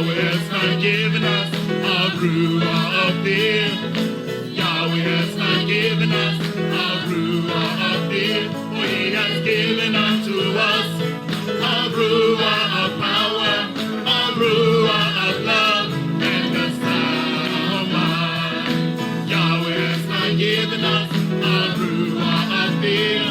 Yahweh has not given us a ruah of fear. Yahweh has not given us a ruah of fear. For he has given unto us a ruah of power, a ruah of love, and a sound mind. Yahweh has not given us a ruah of fear.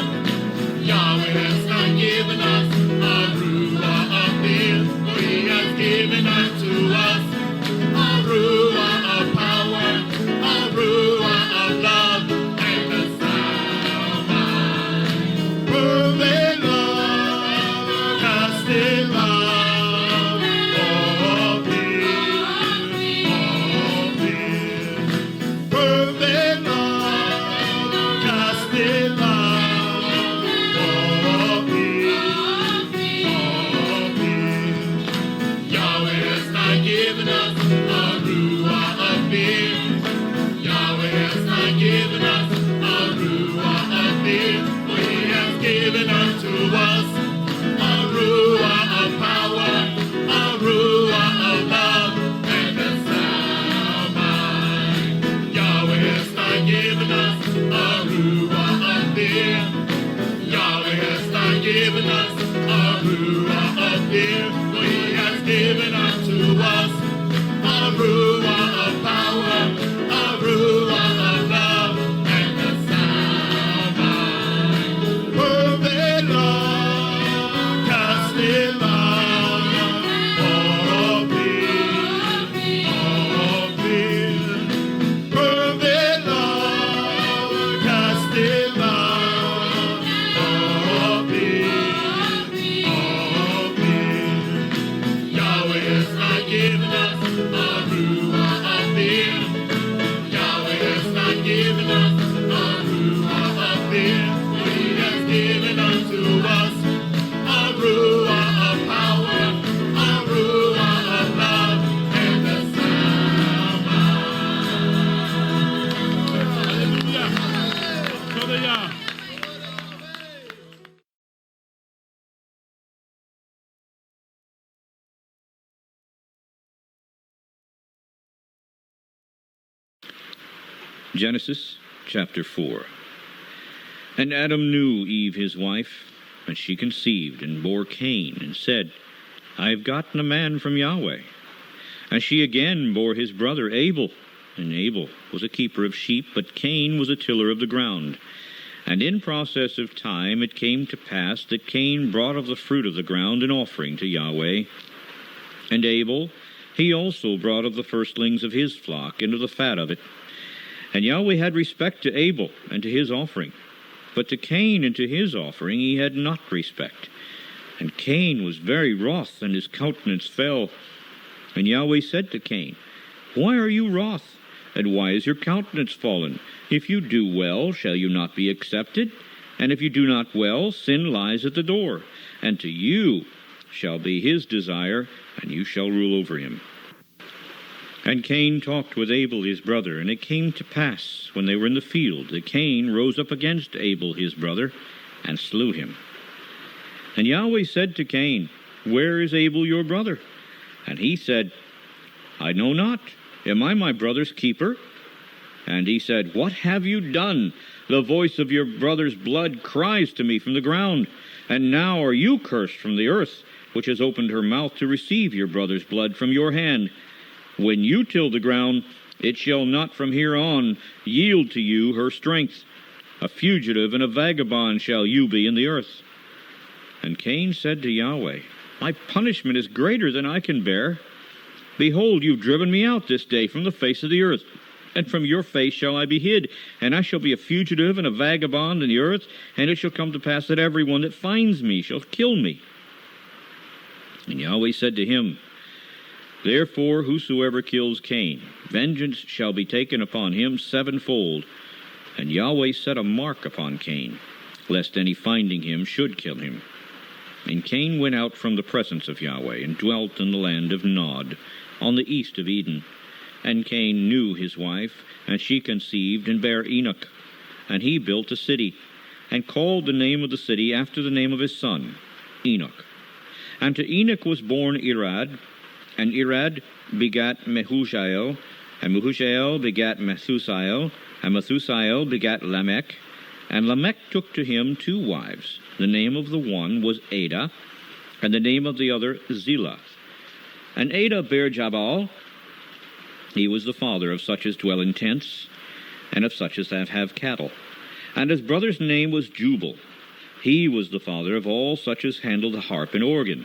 Yahweh has not given us a ruah of fear. For he has given unto us a ruah of power, a ruah of love, and a sound mind. Perfect love, casting love, all fear, all fear. Perfect love, casting love, all fear, all fear. Yahweh has not given us a ruah of fear. Yahweh has not given us a ruah of fear. For he has given unto us a ruah of power, a ruah of love, and a sound mind. Yahweh has not given us a ruah of fear. Yahweh has not given us a ruah of fear. For he has given unto us a ruah of power, a ruah of love, and a sound mind. Perfect love, casting love, all fear, all fear. Perfect love, casting love, all fear, all fear. Yahweh has not given us a ruah of fear. Yahweh has not given us a ruah of fear. For he has given unto us a ruah of power, a ruah of love, and a sound mind. Hallelujah. So the YAH. Genesis chapter 4. And Adam knew Eve his wife, and she conceived and bore Cain, and said, I have gotten a man from Yahweh. And she again bore his brother Abel, and Abel was a keeper of sheep, but Cain was a tiller of the ground. And in process of time it came to pass that Cain brought of the fruit of the ground an offering to Yahweh. And Abel, he also brought of the firstlings of his flock, and of the fat of it. And Yahweh had respect to Abel and to his offering, but to Cain and to his offering he had not respect. And Cain was very wroth, and his countenance fell. And Yahweh said to Cain, Why are you wroth? And why is your countenance fallen? If you do well, shall you not be accepted? And if you do not well, sin lies at the door. And to you shall be his desire, and you shall rule over him. And Cain talked with Abel his brother, and it came to pass, when they were in the field, that Cain rose up against Abel his brother, and slew him. And Yahweh said to Cain, Where is Abel your brother? And he said, I know not. Am I my brother's keeper? And he said, What have you done? The voice of your brother's blood cries to me from the ground. And now are you cursed from the earth, which has opened her mouth to receive your brother's blood from your hand. When you till the ground, it shall not from here on yield to you her strength. A fugitive and a vagabond shall you be in the earth. And Cain said to Yahweh, My punishment is greater than I can bear. Behold, you've driven me out this day from the face of the earth, and from your face shall I be hid, and I shall be a fugitive and a vagabond in the earth, and it shall come to pass that every one that finds me shall kill me. And Yahweh said to him, Therefore whosoever kills Cain, vengeance shall be taken upon him sevenfold. And Yahweh set a mark upon Cain, lest any finding him should kill him. And Cain went out from the presence of Yahweh, and dwelt in the land of Nod, on the east of Eden. And Cain knew his wife, and she conceived and bare Enoch. And he built a city, and called the name of the city after the name of his son, Enoch. And to Enoch was born Irad, And Irad begat Mehushael, and Mehushael begat Methusael, and Methusael begat Lamech. And Lamech took to him 2 wives. The name of the one was Ada, and the name of the other Zillah. And Ada bare Jabal. He was the father of such as dwell in tents, and of such as have cattle. And his brother's name was Jubal. He was the father of all such as handle the harp and organ.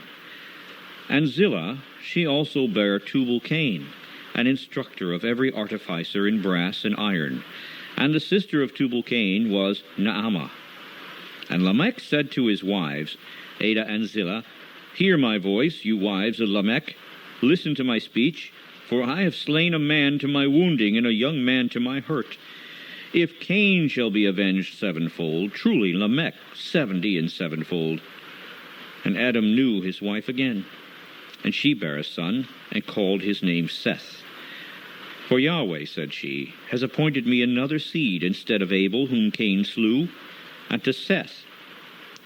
And Zillah, she also bare Tubal-Cain, an instructor of every artificer in brass and iron. And the sister of Tubal-Cain was Naamah. And Lamech said to his wives, Ada and Zillah, Hear my voice, you wives of Lamech. Listen to my speech, for I have slain a man to my wounding, and a young man to my hurt. If Cain shall be avenged 7-fold, truly Lamech 70 and 7-fold. And Adam knew his wife again, and she bare a son, and called his name Seth. For Yahweh, said she, has appointed me another seed instead of Abel, whom Cain slew, and to Seth.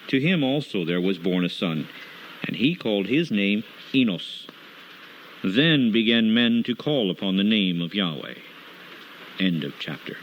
To him also there was born a son, and he called his name Enos. Then began men to call upon the name of Yahweh. End of chapter.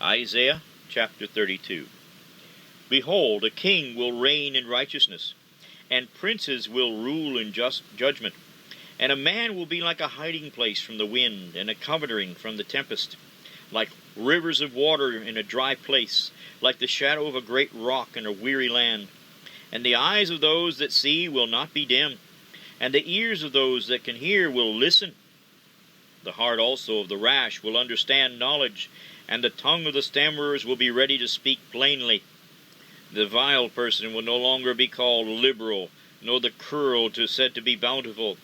Isaiah chapter 32. Behold, a king will reign in righteousness, and princes will rule in just judgment. And a man will be like a hiding place from the wind, and a covering from the tempest, like rivers of water in a dry place, like the shadow of a great rock in a weary land. And the eyes of those that see will not be dim, and the ears of those that can hear will listen. The heart also of the rash will understand knowledge, and the tongue of the stammerers will be ready to speak plainly. The vile person will no longer be called liberal, nor the cruel said to be bountiful.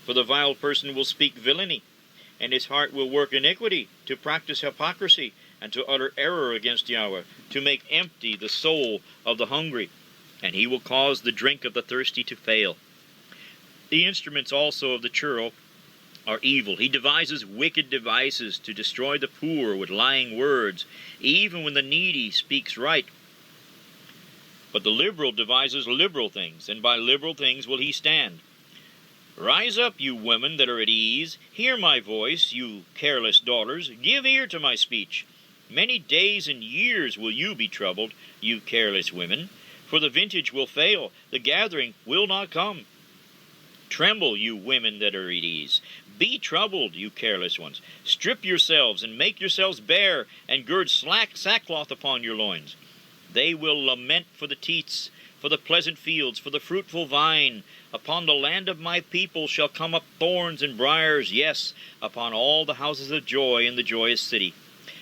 For the vile person will speak villainy, and his heart will work iniquity, to practice hypocrisy, and to utter error against Yahweh, to make empty the soul of the hungry. And he will cause the drink of the thirsty to fail. The instruments also of the churl are evil. He devises wicked devices to destroy the poor with lying words, even when the needy speaks right. But the liberal devises liberal things, and by liberal things will he stand. Rise up, you women that are at ease. Hear my voice, you careless daughters. Give ear to my speech. Many days and years will you be troubled, you careless women. For the vintage will fail, the gathering will not come. Tremble, you women that are at ease. Be troubled, you careless ones. Strip yourselves, and make yourselves bare, and gird sackcloth upon your loins. They will lament for the teats, for the pleasant fields, for the fruitful vine. Upon the land of my people shall come up thorns and briars, yes, upon all the houses of joy in the joyous city.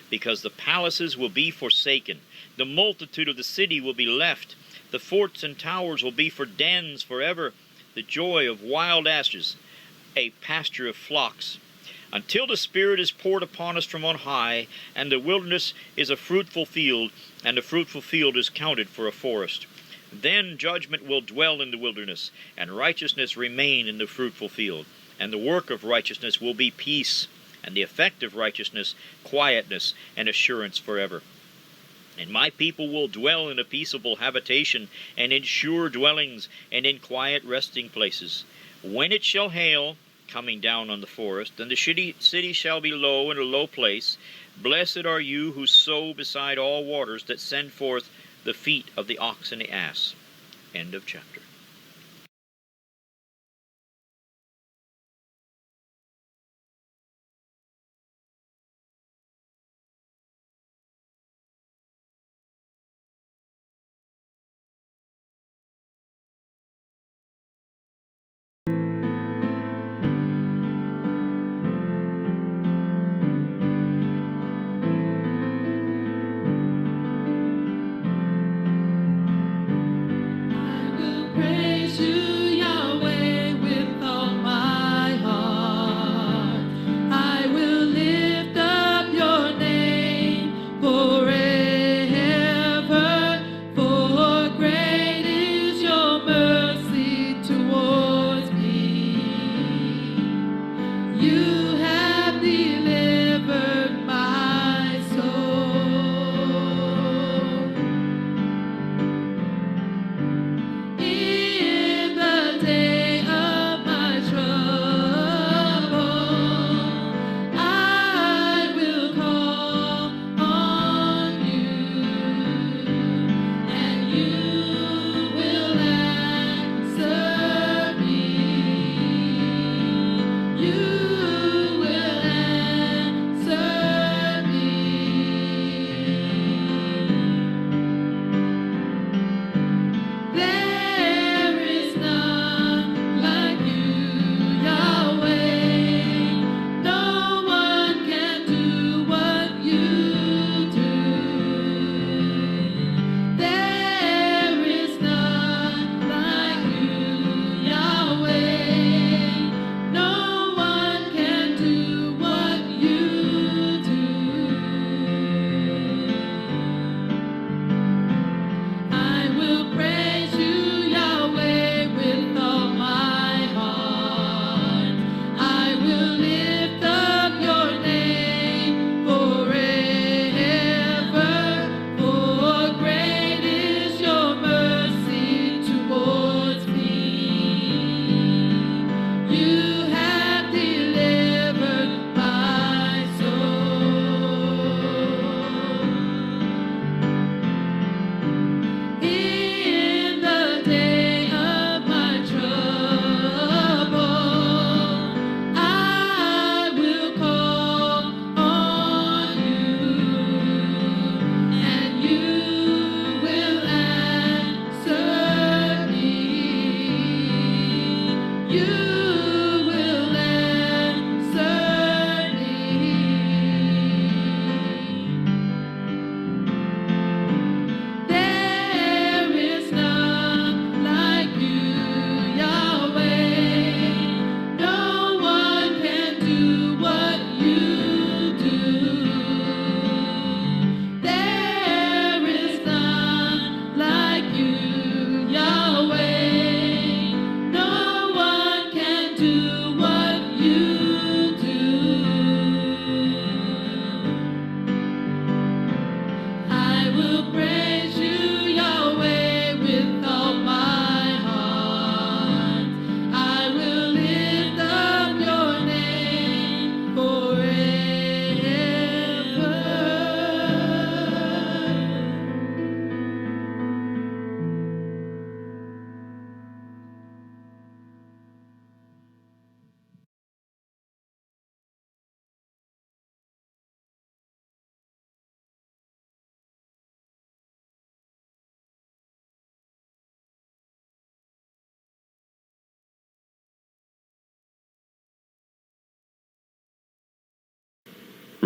Because the palaces will be forsaken, the multitude of the city will be left, the forts and towers will be for dens forever, the joy of wild asses, a pasture of flocks. Until the Spirit is poured upon us from on high, and the wilderness is a fruitful field, and the fruitful field is counted for a forest. Then judgment will dwell in the wilderness, and righteousness remain in the fruitful field. And the work of righteousness will be peace, and the effect of righteousness quietness and assurance forever. And my people will dwell in a peaceable habitation, and in sure dwellings, and in quiet resting places. When it shall hail, coming down on the forest, and the city shall be low in a low place, blessed are you who sow beside all waters, that send forth the feet of the ox and the ass. End of chapter. I will pray.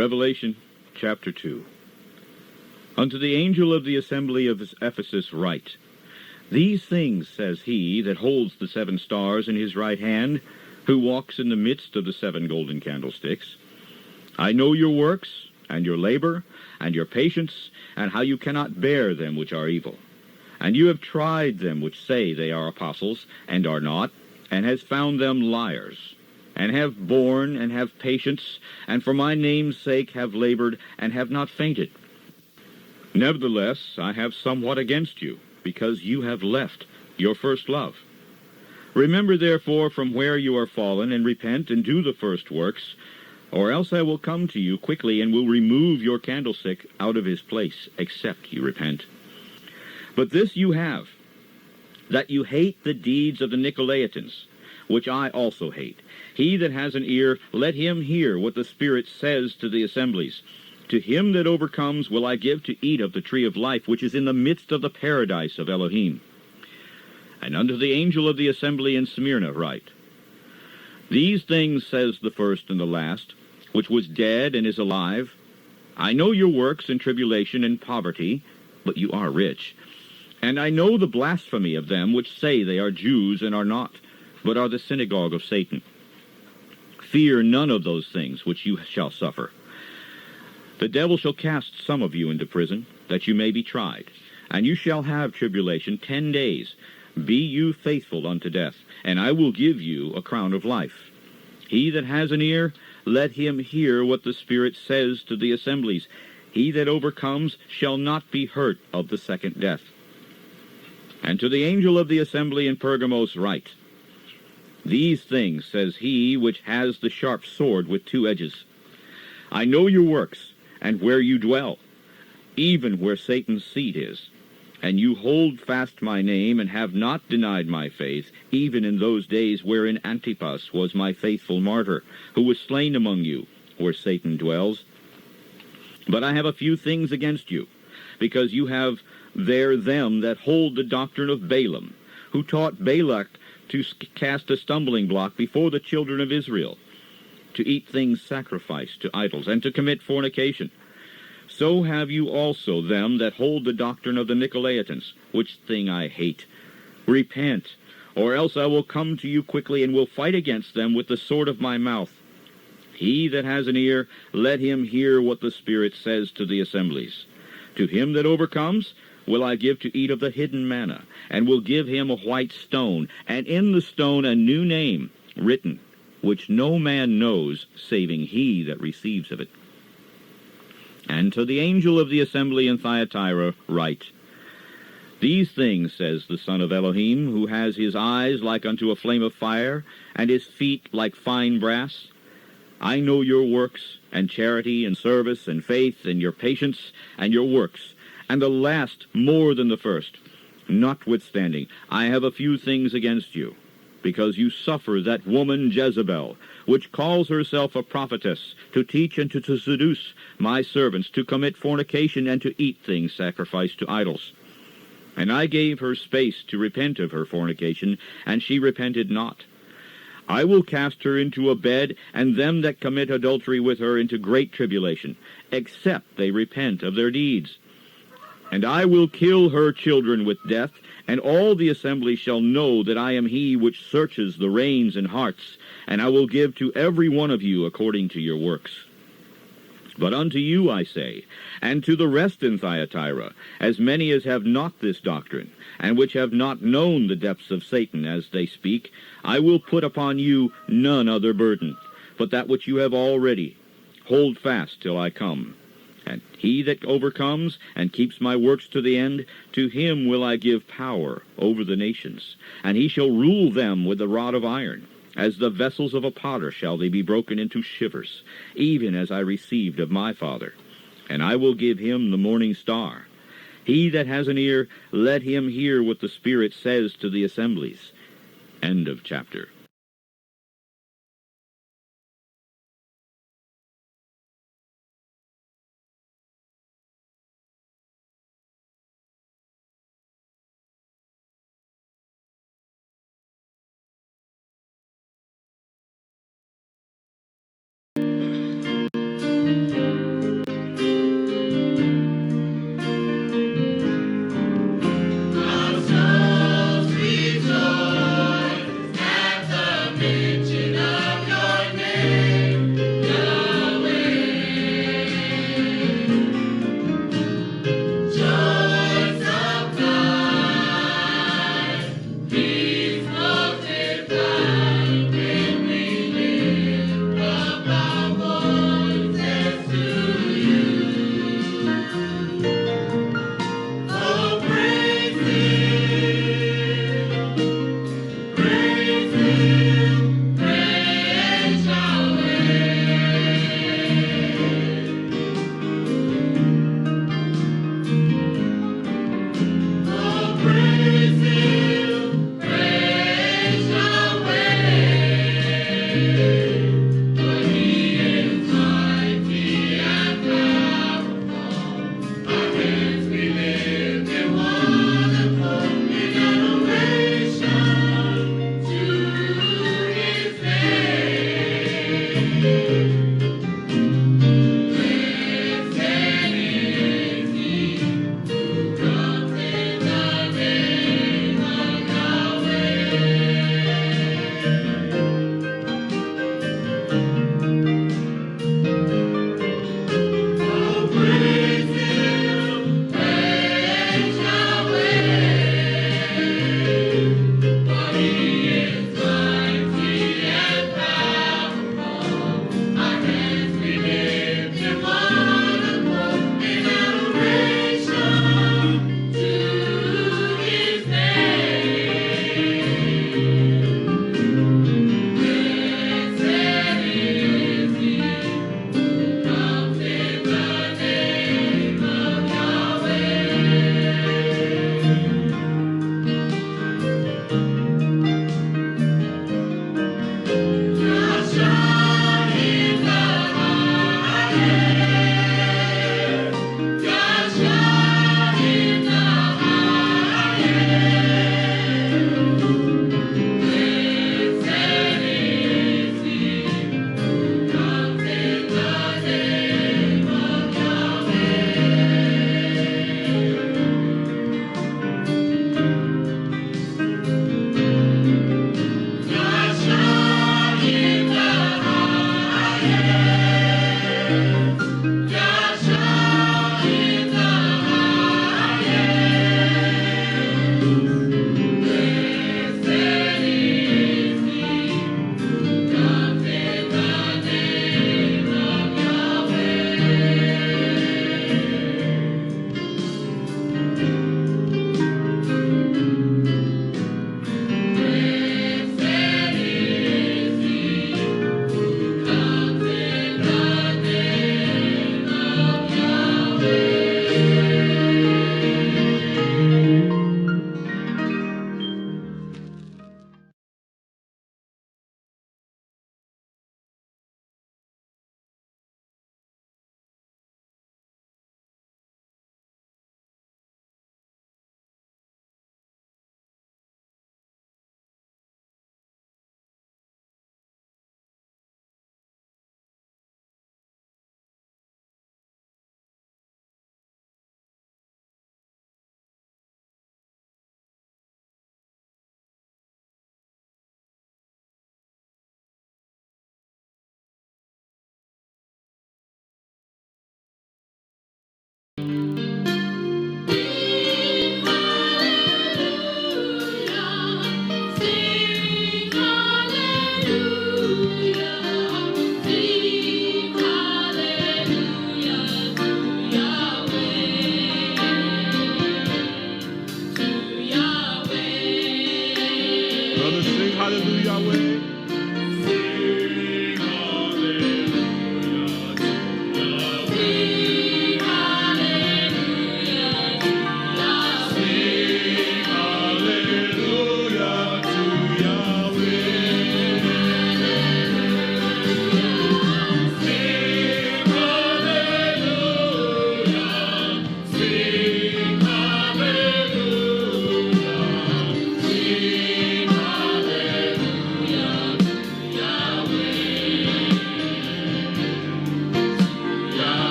Revelation chapter 2. Unto the angel of the assembly of Ephesus write, These things says he that holds the 7 stars in his right hand, who walks in the midst of the 7 golden candlesticks. I know your works, and your labor, and your patience, and how you cannot bear them which are evil. And you have tried them which say they are apostles, and are not, and has found them liars, and have borne, and have patience, and for my name's sake have labored, and have not fainted. Nevertheless, I have somewhat against you, because you have left your first love. Remember therefore from where you are fallen, and repent, and do the first works, or else I will come to you quickly, and will remove your candlestick out of his place, except you repent. But this you have, that you hate the deeds of the Nicolaitans, which I also hate. He that has an ear, let him hear what the Spirit says to the assemblies. To him that overcomes will I give to eat of the tree of life, which is in the midst of the paradise of Elohim. And unto the angel of the assembly in Smyrna write, These things says the first and the last, which was dead and is alive. I know your works and tribulation and poverty, but you are rich. And I know the blasphemy of them which say they are Jews and are not, but are the synagogue of Satan. Fear none of those things which you shall suffer. The devil shall cast some of you into prison, that you may be tried. And you shall have tribulation 10 days. Be you faithful unto death, and I will give you a crown of life. He that has an ear, let him hear what the Spirit says to the assemblies. He that overcomes shall not be hurt of the second death. And to the angel of the assembly in Pergamos write, These things says he which has the sharp sword with 2 edges. I know your works, and where you dwell, even where Satan's seat is. And you hold fast my name, and have not denied my faith, even in those days wherein Antipas was my faithful martyr, who was slain among you, where Satan dwells. But I have a few things against you, because you have there them that hold the doctrine of Balaam, who taught Balak to cast a stumbling block before the children of Israel, to eat things sacrificed to idols, and to commit fornication. So have you also them that hold the doctrine of the Nicolaitans, which thing I hate. Repent, or else I will come to you quickly, and will fight against them with the sword of my mouth. He that has an ear, let him hear what the Spirit says to the assemblies. To him that overcomes will I give to eat of the hidden manna, and will give him a white stone, and in the stone a new name written, which no man knows, saving he that receives of it. And to the angel of the assembly in Thyatira write, These things says the Son of Elohim, who has his eyes like unto a flame of fire, and his feet like fine brass. I know your works, and charity, and service, and faith, and your patience, and your works, and the last more than the first. Notwithstanding, I have a few things against you, because you suffer that woman Jezebel, which calls herself a prophetess, to teach and to seduce my servants to commit fornication and to eat things sacrificed to idols. And I gave her space to repent of her fornication, and she repented not. I will cast her into a bed, and them that commit adultery with her into great tribulation, except they repent of their deeds. And I will kill her children with death, and all the assembly shall know that I am he which searches the reins and hearts, and I will give to every one of you according to your works. But unto you I say, and to the rest in Thyatira, as many as have not this doctrine, and which have not known the depths of Satan as they speak, I will put upon you none other burden, but that which you have already. Hold fast till I come. And he that overcomes and keeps my works to the end, to him will I give power over the nations, and he shall rule them with a rod of iron. As the vessels of a potter shall they be broken into shivers, even as I received of my Father. And I will give him the morning star. He that has an ear, let him hear what the Spirit says to the assemblies. End of chapter.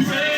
pray.